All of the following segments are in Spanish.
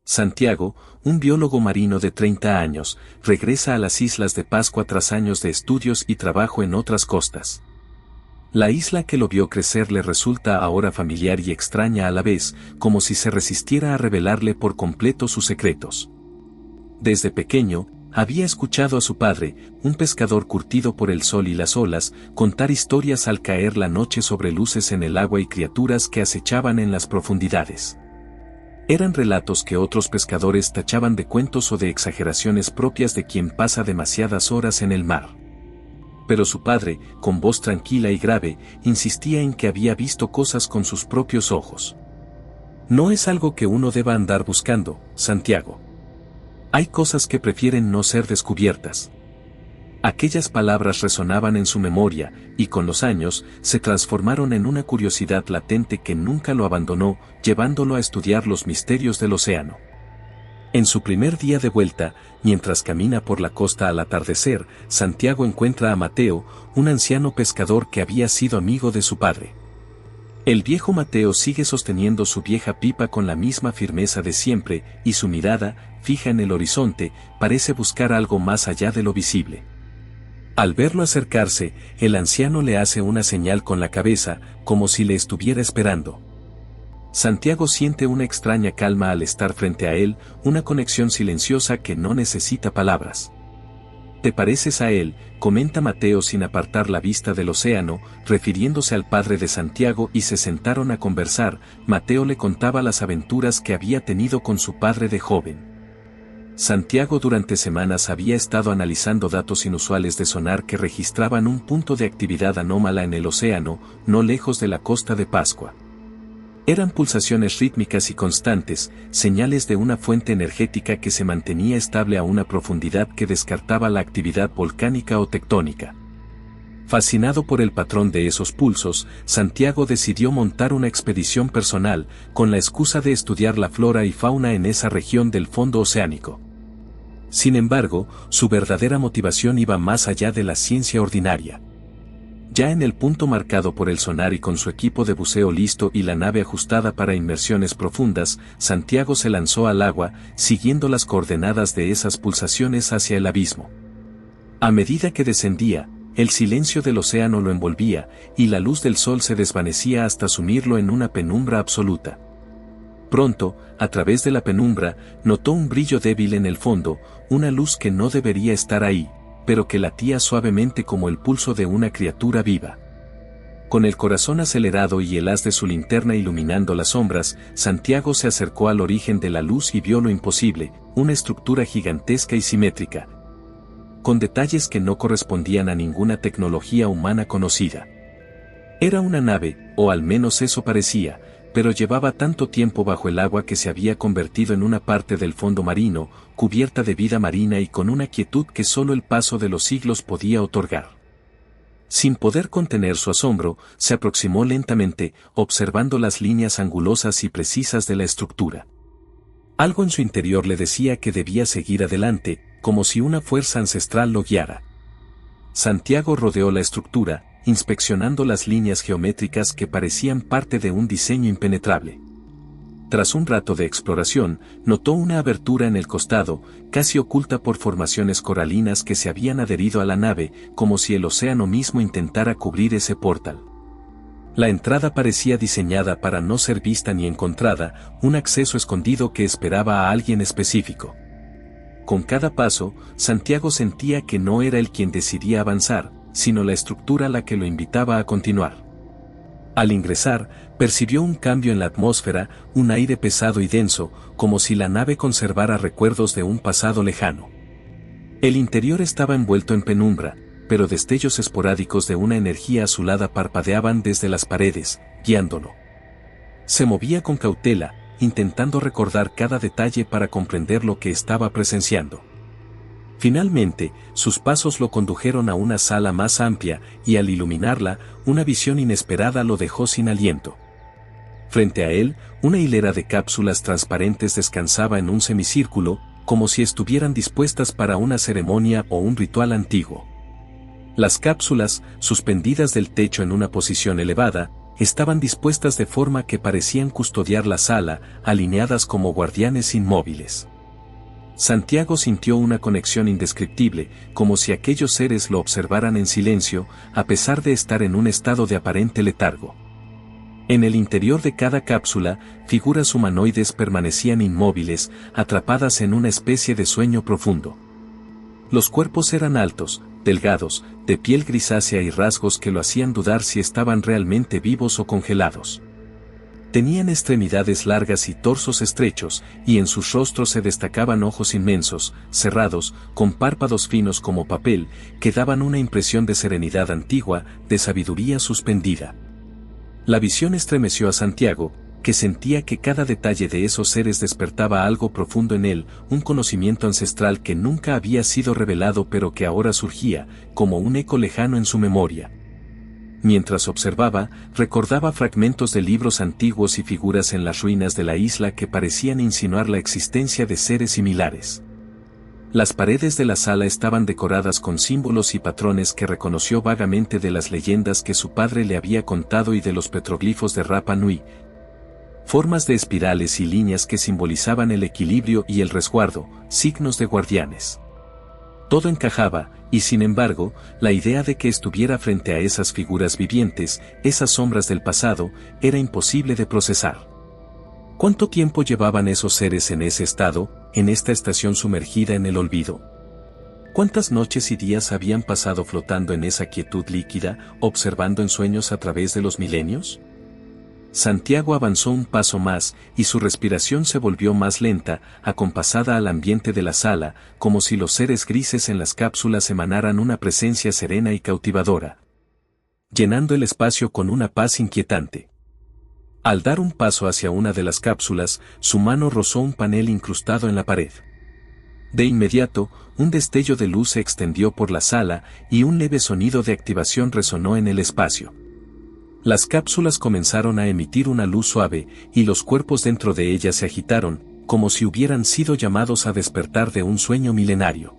Santiago, un biólogo marino de 30 años, regresa a las Islas de Pascua tras años de estudios y trabajo en otras costas. La isla que lo vio crecer le resulta ahora familiar y extraña a la vez, como si se resistiera a revelarle por completo sus secretos. Desde pequeño, había escuchado a su padre, un pescador curtido por el sol y las olas, contar historias al caer la noche sobre luces en el agua y criaturas que acechaban en las profundidades. Eran relatos que otros pescadores tachaban de cuentos o de exageraciones propias de quien pasa demasiadas horas en el mar. Pero su padre, con voz tranquila y grave, insistía en que había visto cosas con sus propios ojos. No es algo que uno deba andar buscando, Santiago. Hay cosas que prefieren no ser descubiertas. Aquellas palabras resonaban en su memoria, y con los años, se transformaron en una curiosidad latente que nunca lo abandonó, llevándolo a estudiar los misterios del océano. En su primer día de vuelta, mientras camina por la costa al atardecer, Santiago encuentra a Mateo, un anciano pescador que había sido amigo de su padre. El viejo Mateo sigue sosteniendo su vieja pipa con la misma firmeza de siempre, y su mirada, fija en el horizonte, parece buscar algo más allá de lo visible. Al verlo acercarse, el anciano le hace una señal con la cabeza, como si le estuviera esperando. Santiago siente una extraña calma al estar frente a él, una conexión silenciosa que no necesita palabras. «Te pareces a él», comenta Mateo sin apartar la vista del océano, refiriéndose al padre de Santiago, y se sentaron a conversar. Mateo le contaba las aventuras que había tenido con su padre de joven. Santiago durante semanas había estado analizando datos inusuales de sonar que registraban un punto de actividad anómala en el océano, no lejos de la costa de Pascua. Eran pulsaciones rítmicas y constantes, señales de una fuente energética que se mantenía estable a una profundidad que descartaba la actividad volcánica o tectónica. Fascinado por el patrón de esos pulsos, Santiago decidió montar una expedición personal, con la excusa de estudiar la flora y fauna en esa región del fondo oceánico. Sin embargo, su verdadera motivación iba más allá de la ciencia ordinaria. Ya en el punto marcado por el sonar y con su equipo de buceo listo y la nave ajustada para inmersiones profundas, Santiago se lanzó al agua, siguiendo las coordenadas de esas pulsaciones hacia el abismo. A medida que descendía, el silencio del océano lo envolvía, y la luz del sol se desvanecía hasta sumirlo en una penumbra absoluta. Pronto, a través de la penumbra, notó un brillo débil en el fondo, una luz que no debería estar ahí, pero que latía suavemente como el pulso de una criatura viva. Con el corazón acelerado y el haz de su linterna iluminando las sombras, Santiago se acercó al origen de la luz y vio lo imposible, una estructura gigantesca y simétrica, con detalles que no correspondían a ninguna tecnología humana conocida. Era una nave, o al menos eso parecía, pero llevaba tanto tiempo bajo el agua que se había convertido en una parte del fondo marino, cubierta de vida marina y con una quietud que solo el paso de los siglos podía otorgar. Sin poder contener su asombro, se aproximó lentamente, observando las líneas angulosas y precisas de la estructura. Algo en su interior le decía que debía seguir adelante, como si una fuerza ancestral lo guiara. Santiago rodeó la estructura, inspeccionando las líneas geométricas que parecían parte de un diseño impenetrable. Tras un rato de exploración, notó una abertura en el costado, casi oculta por formaciones coralinas que se habían adherido a la nave, como si el océano mismo intentara cubrir ese portal. La entrada parecía diseñada para no ser vista ni encontrada, un acceso escondido que esperaba a alguien específico. Con cada paso, Santiago sentía que no era él quien decidía avanzar, sino la estructura la que lo invitaba a continuar. Al ingresar, percibió un cambio en la atmósfera, un aire pesado y denso, como si la nave conservara recuerdos de un pasado lejano. El interior estaba envuelto en penumbra, pero destellos esporádicos de una energía azulada parpadeaban desde las paredes, guiándolo. Se movía con cautela, intentando recordar cada detalle para comprender lo que estaba presenciando. Finalmente, sus pasos lo condujeron a una sala más amplia, y al iluminarla, una visión inesperada lo dejó sin aliento. Frente a él, una hilera de cápsulas transparentes descansaba en un semicírculo, como si estuvieran dispuestas para una ceremonia o un ritual antiguo. Las cápsulas, suspendidas del techo en una posición elevada, estaban dispuestas de forma que parecían custodiar la sala, alineadas como guardianes inmóviles. Santiago sintió una conexión indescriptible, como si aquellos seres lo observaran en silencio, a pesar de estar en un estado de aparente letargo. En el interior de cada cápsula, figuras humanoides permanecían inmóviles, atrapadas en una especie de sueño profundo. Los cuerpos eran altos, delgados, de piel grisácea y rasgos que lo hacían dudar si estaban realmente vivos o congelados. Tenían extremidades largas y torsos estrechos, y en sus rostros se destacaban ojos inmensos, cerrados, con párpados finos como papel, que daban una impresión de serenidad antigua, de sabiduría suspendida. La visión estremeció a Santiago, que sentía que cada detalle de esos seres despertaba algo profundo en él, un conocimiento ancestral que nunca había sido revelado pero que ahora surgía, como un eco lejano en su memoria. Mientras observaba, recordaba fragmentos de libros antiguos y figuras en las ruinas de la isla que parecían insinuar la existencia de seres similares. Las paredes de la sala estaban decoradas con símbolos y patrones que reconoció vagamente de las leyendas que su padre le había contado y de los petroglifos de Rapa Nui. Formas de espirales y líneas que simbolizaban el equilibrio y el resguardo, signos de guardianes. Todo encajaba, y sin embargo, la idea de que estuviera frente a esas figuras vivientes, esas sombras del pasado, era imposible de procesar. ¿Cuánto tiempo llevaban esos seres en ese estado, en esta estación sumergida en el olvido? ¿Cuántas noches y días habían pasado flotando en esa quietud líquida, observando en sueños a través de los milenios? Santiago avanzó un paso más, y su respiración se volvió más lenta, acompasada al ambiente de la sala, como si los seres grises en las cápsulas emanaran una presencia serena y cautivadora, llenando el espacio con una paz inquietante. Al dar un paso hacia una de las cápsulas, su mano rozó un panel incrustado en la pared. De inmediato, un destello de luz se extendió por la sala, y un leve sonido de activación resonó en el espacio. Las cápsulas comenzaron a emitir una luz suave, y los cuerpos dentro de ellas se agitaron, como si hubieran sido llamados a despertar de un sueño milenario.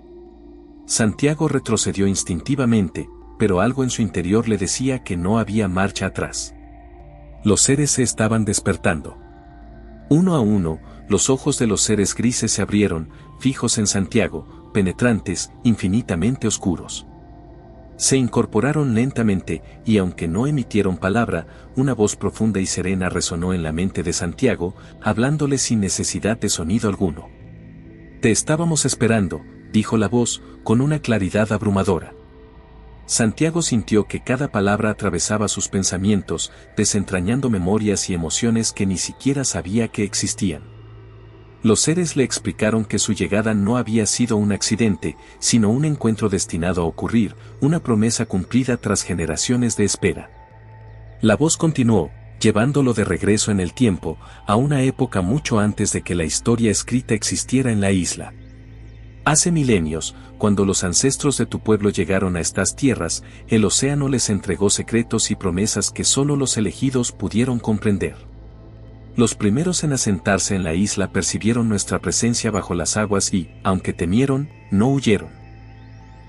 Santiago retrocedió instintivamente, pero algo en su interior le decía que no había marcha atrás. Los seres se estaban despertando. Uno a uno, los ojos de los seres grises se abrieron, fijos en Santiago, penetrantes, infinitamente oscuros. Se incorporaron lentamente, y aunque no emitieron palabra, una voz profunda y serena resonó en la mente de Santiago, hablándole sin necesidad de sonido alguno. «Te estábamos esperando», dijo la voz, con una claridad abrumadora. Santiago sintió que cada palabra atravesaba sus pensamientos, desentrañando memorias y emociones que ni siquiera sabía que existían. Los seres le explicaron que su llegada no había sido un accidente, sino un encuentro destinado a ocurrir, una promesa cumplida tras generaciones de espera. La voz continuó, llevándolo de regreso en el tiempo, a una época mucho antes de que la historia escrita existiera en la isla. Hace milenios, cuando los ancestros de tu pueblo llegaron a estas tierras, el océano les entregó secretos y promesas que solo los elegidos pudieron comprender. Los primeros en asentarse en la isla percibieron nuestra presencia bajo las aguas y, aunque temieron, no huyeron.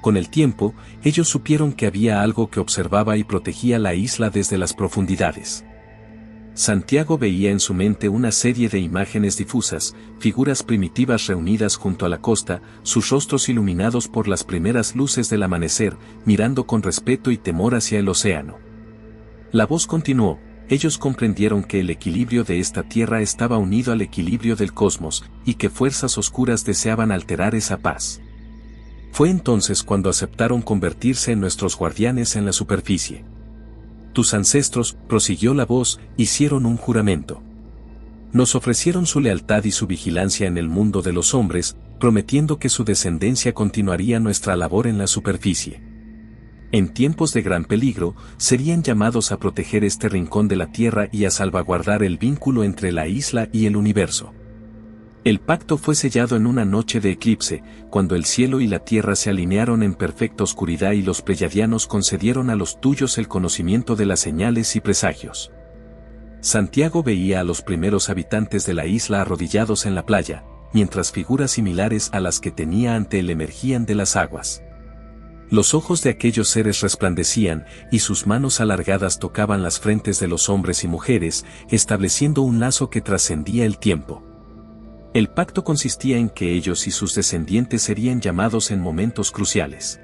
Con el tiempo, ellos supieron que había algo que observaba y protegía la isla desde las profundidades. Santiago veía en su mente una serie de imágenes difusas, figuras primitivas reunidas junto a la costa, sus rostros iluminados por las primeras luces del amanecer, mirando con respeto y temor hacia el océano. La voz continuó. Ellos comprendieron que el equilibrio de esta tierra estaba unido al equilibrio del cosmos, y que fuerzas oscuras deseaban alterar esa paz. Fue entonces cuando aceptaron convertirse en nuestros guardianes en la superficie. Tus ancestros, prosiguió la voz, hicieron un juramento. Nos ofrecieron su lealtad y su vigilancia en el mundo de los hombres, prometiendo que su descendencia continuaría nuestra labor en la superficie. En tiempos de gran peligro, serían llamados a proteger este rincón de la Tierra y a salvaguardar el vínculo entre la isla y el universo. El pacto fue sellado en una noche de eclipse, cuando el cielo y la tierra se alinearon en perfecta oscuridad y los pleyadianos concedieron a los tuyos el conocimiento de las señales y presagios. Santiago veía a los primeros habitantes de la isla arrodillados en la playa, mientras figuras similares a las que tenía ante él emergían de las aguas. Los ojos de aquellos seres resplandecían, y sus manos alargadas tocaban las frentes de los hombres y mujeres, estableciendo un lazo que trascendía el tiempo. El pacto consistía en que ellos y sus descendientes serían llamados en momentos cruciales.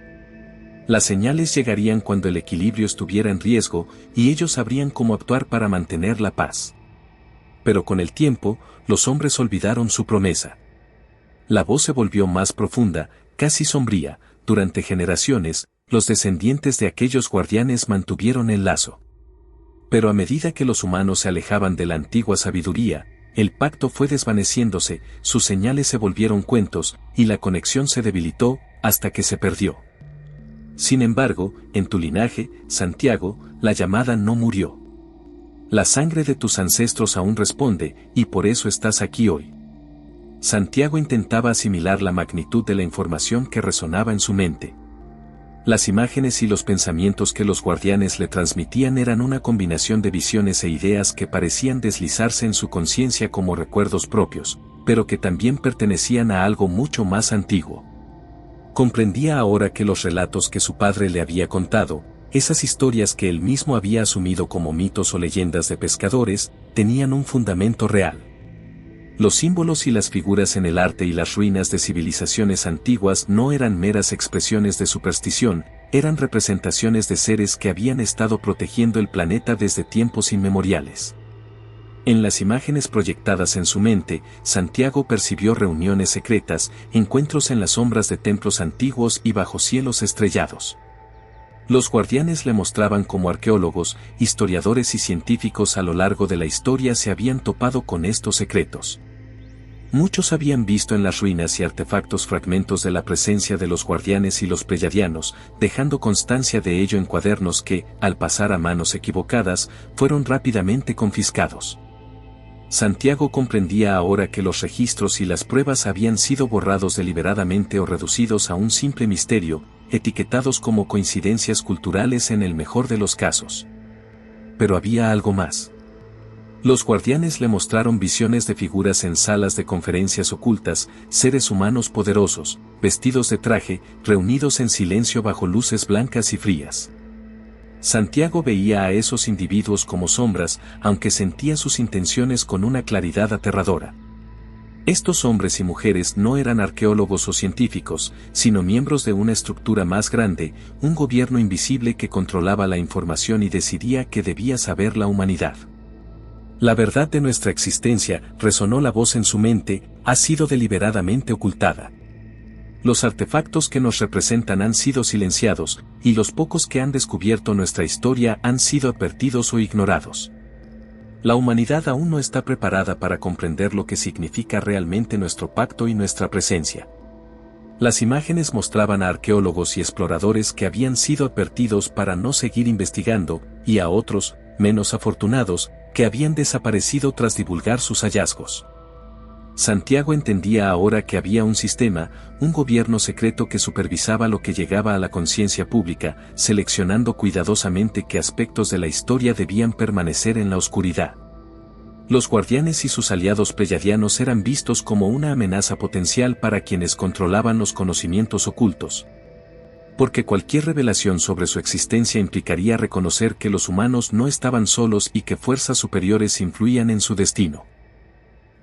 Las señales llegarían cuando el equilibrio estuviera en riesgo, y ellos sabrían cómo actuar para mantener la paz. Pero con el tiempo, los hombres olvidaron su promesa. La voz se volvió más profunda, casi sombría. Durante generaciones, los descendientes de aquellos guardianes mantuvieron el lazo. Pero a medida que los humanos se alejaban de la antigua sabiduría, el pacto fue desvaneciéndose, sus señales se volvieron cuentos, y la conexión se debilitó, hasta que se perdió. Sin embargo, en tu linaje, Santiago, la llamada no murió. La sangre de tus ancestros aún responde, y por eso estás aquí hoy. Santiago intentaba asimilar la magnitud de la información que resonaba en su mente. Las imágenes y los pensamientos que los guardianes le transmitían eran una combinación de visiones e ideas que parecían deslizarse en su conciencia como recuerdos propios, pero que también pertenecían a algo mucho más antiguo. Comprendía ahora que los relatos que su padre le había contado, esas historias que él mismo había asumido como mitos o leyendas de pescadores, tenían un fundamento real. Los símbolos y las figuras en el arte y las ruinas de civilizaciones antiguas no eran meras expresiones de superstición, eran representaciones de seres que habían estado protegiendo el planeta desde tiempos inmemoriales. En las imágenes proyectadas en su mente, Santiago percibió reuniones secretas, encuentros en las sombras de templos antiguos y bajo cielos estrellados. Los guardianes le mostraban cómo arqueólogos, historiadores y científicos a lo largo de la historia se habían topado con estos secretos. Muchos habían visto en las ruinas y artefactos fragmentos de la presencia de los guardianes y los pleyadianos, dejando constancia de ello en cuadernos que, al pasar a manos equivocadas, fueron rápidamente confiscados. Santiago comprendía ahora que los registros y las pruebas habían sido borrados deliberadamente o reducidos a un simple misterio, etiquetados como coincidencias culturales en el mejor de los casos. Pero había algo más. Los guardianes le mostraron visiones de figuras en salas de conferencias ocultas, seres humanos poderosos, vestidos de traje, reunidos en silencio bajo luces blancas y frías. Santiago veía a esos individuos como sombras, aunque sentía sus intenciones con una claridad aterradora. Estos hombres y mujeres no eran arqueólogos o científicos, sino miembros de una estructura más grande, un gobierno invisible que controlaba la información y decidía qué debía saber la humanidad. La verdad de nuestra existencia, resonó la voz en su mente, ha sido deliberadamente ocultada. Los artefactos que nos representan han sido silenciados, y los pocos que han descubierto nuestra historia han sido advertidos o ignorados. La humanidad aún no está preparada para comprender lo que significa realmente nuestro pacto y nuestra presencia. Las imágenes mostraban a arqueólogos y exploradores que habían sido advertidos para no seguir investigando, y a otros, menos afortunados, que habían desaparecido tras divulgar sus hallazgos. Santiago entendía ahora que había un sistema, un gobierno secreto que supervisaba lo que llegaba a la conciencia pública, seleccionando cuidadosamente qué aspectos de la historia debían permanecer en la oscuridad. Los guardianes y sus aliados pleyadianos eran vistos como una amenaza potencial para quienes controlaban los conocimientos ocultos. Porque cualquier revelación sobre su existencia implicaría reconocer que los humanos no estaban solos y que fuerzas superiores influían en su destino.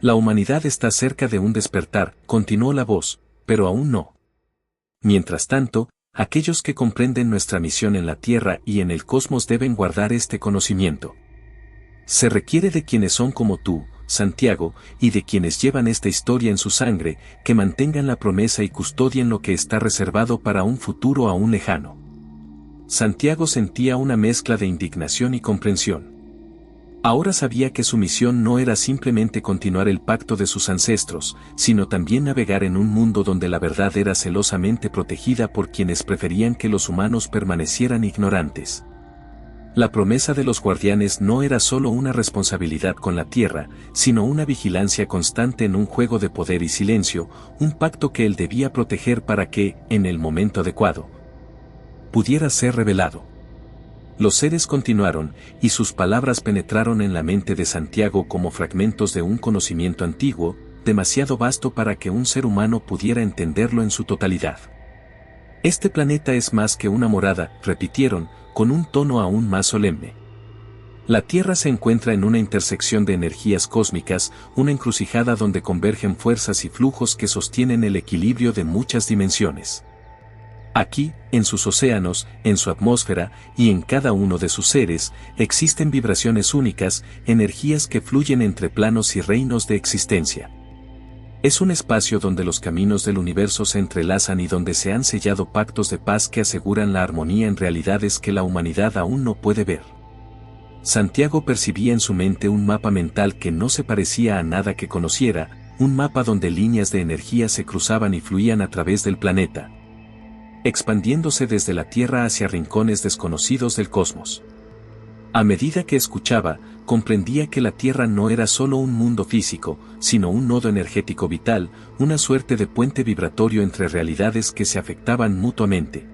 La humanidad está cerca de un despertar, continuó la voz, pero aún no. Mientras tanto, aquellos que comprenden nuestra misión en la Tierra y en el cosmos deben guardar este conocimiento. Se requiere de quienes son como tú, Santiago, y de quienes llevan esta historia en su sangre, que mantengan la promesa y custodien lo que está reservado para un futuro aún lejano. Santiago sentía una mezcla de indignación y comprensión. Ahora sabía que su misión no era simplemente continuar el pacto de sus ancestros, sino también navegar en un mundo donde la verdad era celosamente protegida por quienes preferían que los humanos permanecieran ignorantes. La promesa de los guardianes no era solo una responsabilidad con la tierra, sino una vigilancia constante en un juego de poder y silencio, un pacto que él debía proteger para que, en el momento adecuado, pudiera ser revelado. Los seres continuaron, y sus palabras penetraron en la mente de Santiago como fragmentos de un conocimiento antiguo, demasiado vasto para que un ser humano pudiera entenderlo en su totalidad. Este planeta es más que una morada, repitieron, con un tono aún más solemne. La Tierra se encuentra en una intersección de energías cósmicas, una encrucijada donde convergen fuerzas y flujos que sostienen el equilibrio de muchas dimensiones. Aquí, en sus océanos, en su atmósfera y en cada uno de sus seres, existen vibraciones únicas, energías que fluyen entre planos y reinos de existencia. Es un espacio donde los caminos del universo se entrelazan y donde se han sellado pactos de paz que aseguran la armonía en realidades que la humanidad aún no puede ver. Santiago percibía en su mente un mapa mental que no se parecía a nada que conociera, un mapa donde líneas de energía se cruzaban y fluían a través del planeta, expandiéndose desde la Tierra hacia rincones desconocidos del cosmos. A medida que escuchaba, comprendía que la Tierra no era solo un mundo físico, sino un nodo energético vital, una suerte de puente vibratorio entre realidades que se afectaban mutuamente.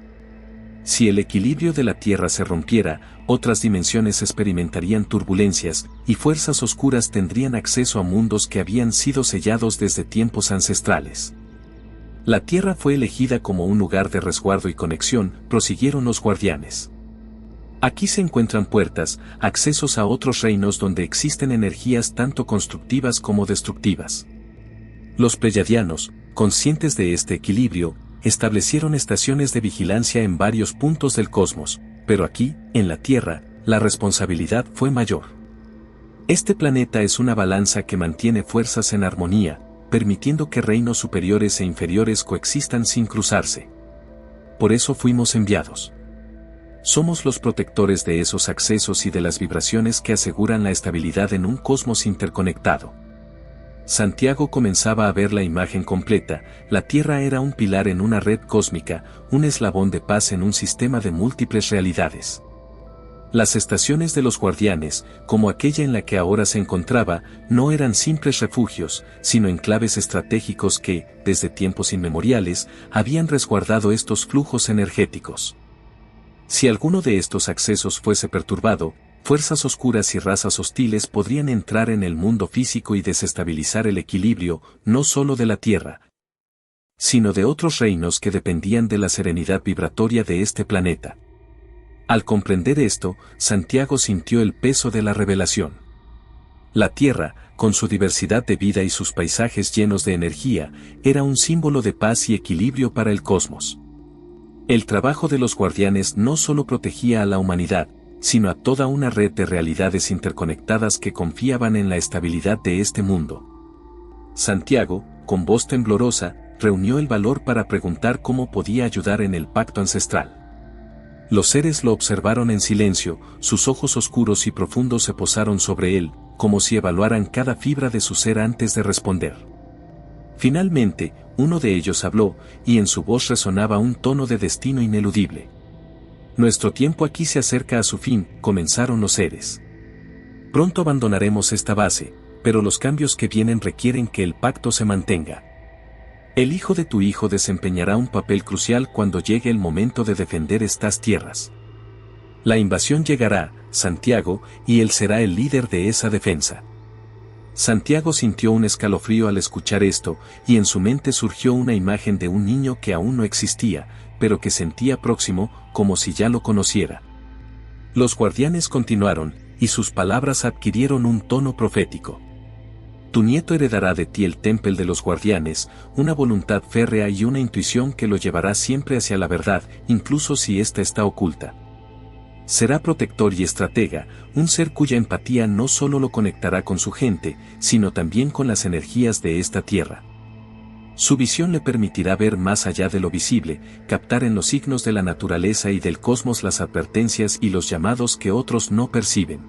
Si el equilibrio de la Tierra se rompiera, otras dimensiones experimentarían turbulencias, y fuerzas oscuras tendrían acceso a mundos que habían sido sellados desde tiempos ancestrales. La Tierra fue elegida como un lugar de resguardo y conexión, prosiguieron los guardianes. Aquí se encuentran puertas, accesos a otros reinos donde existen energías tanto constructivas como destructivas. Los pleyadianos, conscientes de este equilibrio, establecieron estaciones de vigilancia en varios puntos del cosmos, pero aquí, en la Tierra, la responsabilidad fue mayor. Este planeta es una balanza que mantiene fuerzas en armonía, permitiendo que reinos superiores e inferiores coexistan sin cruzarse. Por eso fuimos enviados. Somos los protectores de esos accesos y de las vibraciones que aseguran la estabilidad en un cosmos interconectado. Santiago comenzaba a ver la imagen completa, la Tierra era un pilar en una red cósmica, un eslabón de paz en un sistema de múltiples realidades. Las estaciones de los guardianes, como aquella en la que ahora se encontraba, no eran simples refugios, sino enclaves estratégicos que, desde tiempos inmemoriales, habían resguardado estos flujos energéticos. Si alguno de estos accesos fuese perturbado, fuerzas oscuras y razas hostiles podrían entrar en el mundo físico y desestabilizar el equilibrio, no solo de la Tierra, sino de otros reinos que dependían de la serenidad vibratoria de este planeta. Al comprender esto, Santiago sintió el peso de la revelación. La Tierra, con su diversidad de vida y sus paisajes llenos de energía, era un símbolo de paz y equilibrio para el cosmos. El trabajo de los guardianes no solo protegía a la humanidad, sino a toda una red de realidades interconectadas que confiaban en la estabilidad de este mundo. Santiago, con voz temblorosa, reunió el valor para preguntar cómo podía ayudar en el pacto ancestral. Los seres lo observaron en silencio, sus ojos oscuros y profundos se posaron sobre él, como si evaluaran cada fibra de su ser antes de responder. Finalmente, uno de ellos habló, y en su voz resonaba un tono de destino ineludible. Nuestro tiempo aquí se acerca a su fin, comenzaron los seres. Pronto abandonaremos esta base, pero los cambios que vienen requieren que el pacto se mantenga. El hijo de tu hijo desempeñará un papel crucial cuando llegue el momento de defender estas tierras. La invasión llegará, Santiago, y él será el líder de esa defensa. Santiago sintió un escalofrío al escuchar esto, y en su mente surgió una imagen de un niño que aún no existía, pero que sentía próximo, como si ya lo conociera. Los guardianes continuaron, y sus palabras adquirieron un tono profético. Tu nieto heredará de ti el temple de los guardianes, una voluntad férrea y una intuición que lo llevará siempre hacia la verdad, incluso si ésta está oculta. Será protector y estratega, un ser cuya empatía no solo lo conectará con su gente, sino también con las energías de esta tierra. Su visión le permitirá ver más allá de lo visible, captar en los signos de la naturaleza y del cosmos las advertencias y los llamados que otros no perciben.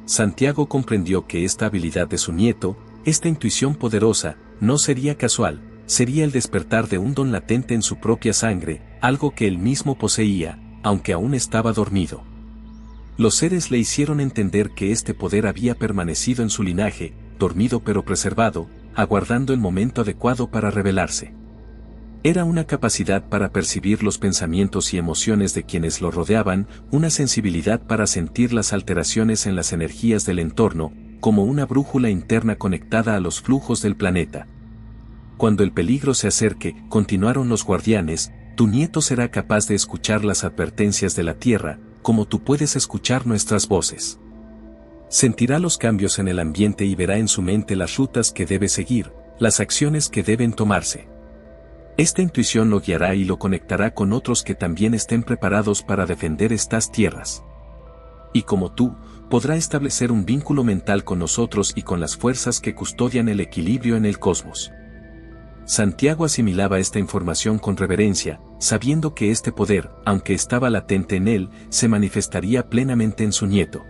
Santiago comprendió que esta habilidad de su nieto, esta intuición poderosa, no sería casual, sería el despertar de un don latente en su propia sangre, algo que él mismo poseía, aunque aún estaba dormido. Los seres le hicieron entender que este poder había permanecido en su linaje, dormido pero preservado, aguardando el momento adecuado para revelarse. Era una capacidad para percibir los pensamientos y emociones de quienes lo rodeaban, una sensibilidad para sentir las alteraciones en las energías del entorno, como una brújula interna conectada a los flujos del planeta. Cuando el peligro se acerque, continuaron los guardianes, Tu nieto será capaz de escuchar las advertencias de la tierra, como tú puedes escuchar nuestras voces. Sentirá los cambios en el ambiente y verá en su mente las rutas que debe seguir, las acciones que deben tomarse. Esta intuición lo guiará y lo conectará con otros que también estén preparados para defender estas tierras. Y como tú, podrá establecer un vínculo mental con nosotros y con las fuerzas que custodian el equilibrio en el cosmos. Santiago asimilaba esta información con reverencia, sabiendo que este poder, aunque estaba latente en él, se manifestaría plenamente en su nieto.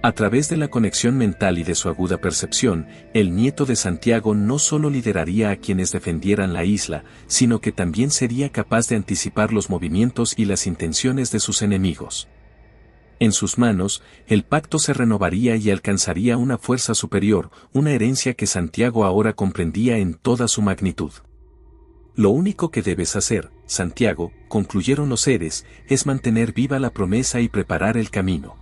A través de la conexión mental y de su aguda percepción, el nieto de Santiago no solo lideraría a quienes defendieran la isla, sino que también sería capaz de anticipar los movimientos y las intenciones de sus enemigos. En sus manos, el pacto se renovaría y alcanzaría una fuerza superior, una herencia que Santiago ahora comprendía en toda su magnitud. Lo único que debes hacer, Santiago, concluyeron los seres, es mantener viva la promesa y preparar el camino.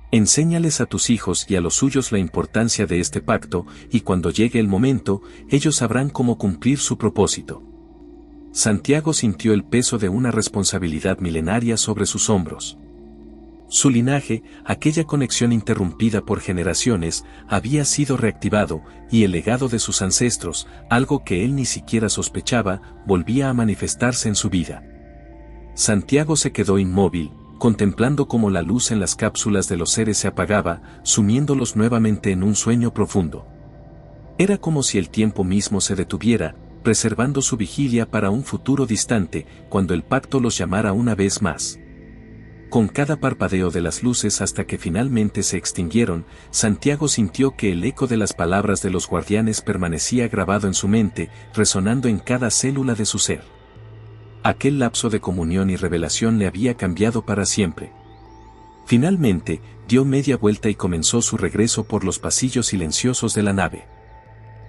Enséñales a tus hijos y a los suyos la importancia de este pacto, y cuando llegue el momento, ellos sabrán cómo cumplir su propósito. Santiago sintió el peso de una responsabilidad milenaria sobre sus hombros. Su linaje, aquella conexión interrumpida por generaciones, había sido reactivado, y el legado de sus ancestros, algo que él ni siquiera sospechaba, volvía a manifestarse en su vida. Santiago se quedó inmóvil, contemplando cómo la luz en las cápsulas de los seres se apagaba, sumiéndolos nuevamente en un sueño profundo. Era como si el tiempo mismo se detuviera, preservando su vigilia para un futuro distante, cuando el pacto los llamara una vez más. Con cada parpadeo de las luces hasta que finalmente se extinguieron, Santiago sintió que el eco de las palabras de los guardianes permanecía grabado en su mente, resonando en cada célula de su ser. Aquel lapso de comunión y revelación le había cambiado para siempre. Finalmente, dio media vuelta y comenzó su regreso por los pasillos silenciosos de la nave.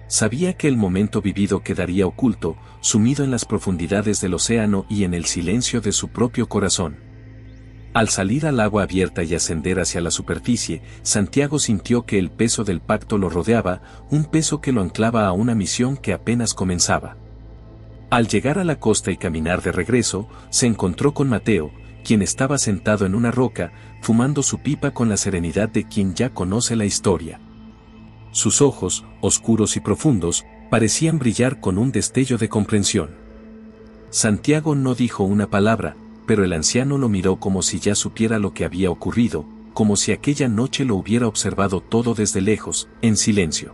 Sabía que el momento vivido quedaría oculto, sumido en las profundidades del océano y en el silencio de su propio corazón. Al salir al agua abierta y ascender hacia la superficie, Santiago sintió que el peso del pacto lo rodeaba, un peso que lo anclaba a una misión que apenas comenzaba. Al llegar a la costa y caminar de regreso, se encontró con Mateo, quien estaba sentado en una roca, fumando su pipa con la serenidad de quien ya conoce la historia. Sus ojos, oscuros y profundos, parecían brillar con un destello de comprensión. Santiago no dijo una palabra, pero el anciano lo miró como si ya supiera lo que había ocurrido, como si aquella noche lo hubiera observado todo desde lejos, en silencio.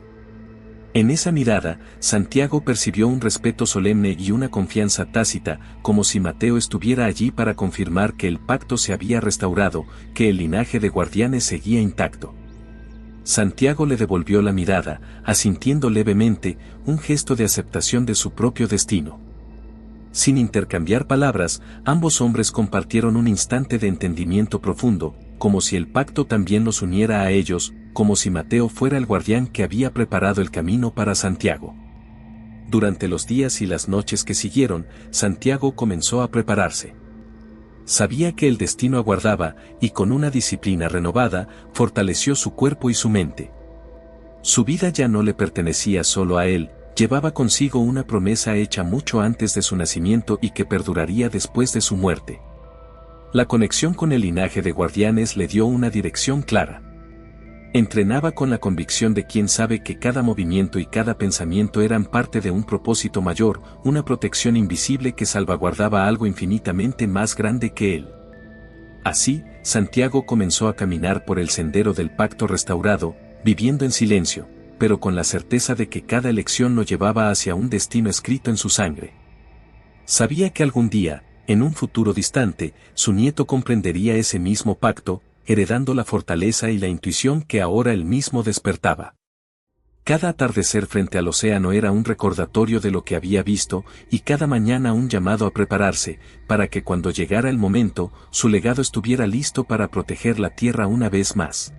En esa mirada, Santiago percibió un respeto solemne y una confianza tácita, como si Mateo estuviera allí para confirmar que el pacto se había restaurado, que el linaje de guardianes seguía intacto. Santiago le devolvió la mirada, asintiendo levemente, un gesto de aceptación de su propio destino. Sin intercambiar palabras, ambos hombres compartieron un instante de entendimiento profundo, como si el pacto también los uniera a ellos, como si Mateo fuera el guardián que había preparado el camino para Santiago. Durante los días y las noches que siguieron, Santiago comenzó a prepararse. Sabía que el destino aguardaba, y con una disciplina renovada, fortaleció su cuerpo y su mente. Su vida ya no le pertenecía solo a él, llevaba consigo una promesa hecha mucho antes de su nacimiento y que perduraría después de su muerte. La conexión con el linaje de guardianes le dio una dirección clara. Entrenaba con la convicción de quien sabe que cada movimiento y cada pensamiento eran parte de un propósito mayor, una protección invisible que salvaguardaba algo infinitamente más grande que él. Así, Santiago comenzó a caminar por el sendero del pacto restaurado, viviendo en silencio, pero con la certeza de que cada elección lo llevaba hacia un destino escrito en su sangre. Sabía que algún día, en un futuro distante, su nieto comprendería ese mismo pacto, heredando la fortaleza y la intuición que ahora él mismo despertaba. Cada atardecer frente al océano era un recordatorio de lo que había visto, y cada mañana un llamado a prepararse, para que cuando llegara el momento, su legado estuviera listo para proteger la tierra una vez más.